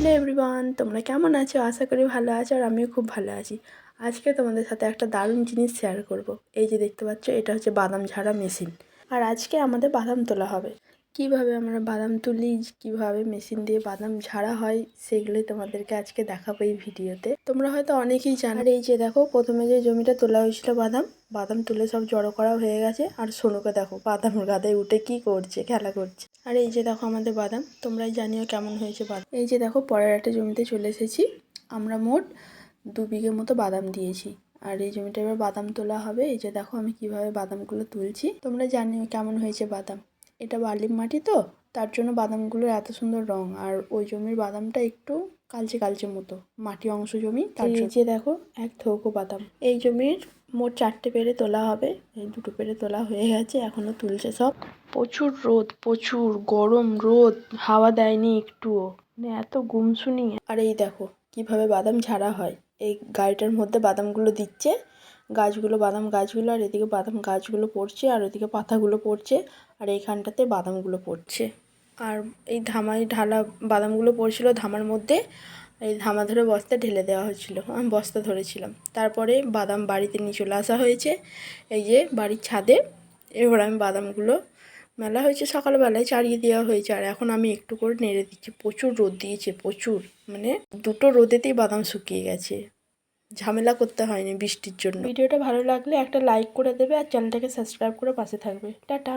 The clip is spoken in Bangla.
হ্যালো এভরিওয়ান, তোমরা কেমন আছো? আশা করি ভালো আছো আর আমিও খুব ভালো আছি। আজকে তোমাদের সাথে একটা দারুণ জিনিস শেয়ার করব। এই যে দেখতে পাচ্ছ, এটা হচ্ছে বাদাম ঝাড়া মেশিন। আর আজকে আমাদের বাদাম তোলা হবে। কিভাবে আমরা বাদাম তুলি, কিভাবে মেশিন দিয়ে বাদাম ঝাড়া হয়, সেগুলোই তোমাদেরকে আজকে দেখাবো এই ভিডিওতে। তোমরা হয়তো অনেকেই জানো। আর এই যে দেখো, প্রথমে যে জমিটা তোলা হয়েছিল বাদাম তুলে সব জড়ো করা হয়ে গেছে। আর সোনুকে দেখো বাদাম গাদায় উঠে কি করছে, খেলা করছে। আর এই যে দেখো আমাদের বাদাম, তোমরাই জানিও কেমন হয়েছে বাদাম। এই যে দেখো, পরের একটা জমিতে চলে এসেছি। আমরা মোট 2 বিঘে মতো বাদাম দিয়েছি। আর এই জমিটা এবার বাদাম তোলা হবে। এই যে দেখো আমি কিভাবে বাদামগুলো তুলছি। তোমরা জানিও কেমন হয়েছে বাদাম। এটা বালি মাটি তো, তার জন্য বাদামগুলোর এত সুন্দর রং। আর ওই জমির বাদামটা একটু কালচে কালচে মতো, মাটি অংশ জমি। তার এই যে দেখো, এক থোকো বাদাম। এই জমির মোট 4টে পেরে তোলা হবে। এই 2টো পেরে তোলা হয়ে গেছে, এখনো তুলছে সব। প্রচুর রোদ, প্রচুর গরম রোদ, হাওয়া দেয়নি একটুও, মানে এত গুমসুনি। আর এই দেখো কিভাবে বাদাম ঝাড়া হয়। এই গাড়িটার মধ্যে বাদামগুলো দিচ্ছে, গাছগুলো, বাদাম গাছগুলো, আর এদিকে বাদাম গাছগুলো পড়ছে, আর ওইদিকে পাতাগুলো পড়ছে, আর এইখানটাতে বাদামগুলো পড়ছে। আর এই ধামায় ঢালা বাদামগুলো পড়ছিল ধামার মধ্যে। এই ধামা ধরে বস্তা ঢেলে দেওয়া হয়েছিল, আমি বস্তা ধরেছিলাম। তারপরে বাদাম বাড়িতে নিয়ে চলে আসা হয়েছে, এই যে বাড়ির ছাদে। এবার আমি বাদামগুলো, মেলা হয়েছে সকালবেলায়, চাড়িয়ে দেওয়া হয়েছে। আর এখন আমি একটু করে নেড়ে দিচ্ছি। প্রচুর রোদ দিয়েছে, প্রচুর, মানে 2টো রোদেতেই বাদাম শুকিয়ে গেছে। ঝামেলা করতে হয়নি বৃষ্টির জন্য। ভিডিওটা ভালো লাগলে একটা লাইক করে দেবে আর চ্যানেলটাকে সাবস্ক্রাইব করে পাশে থাকবে। টাটা।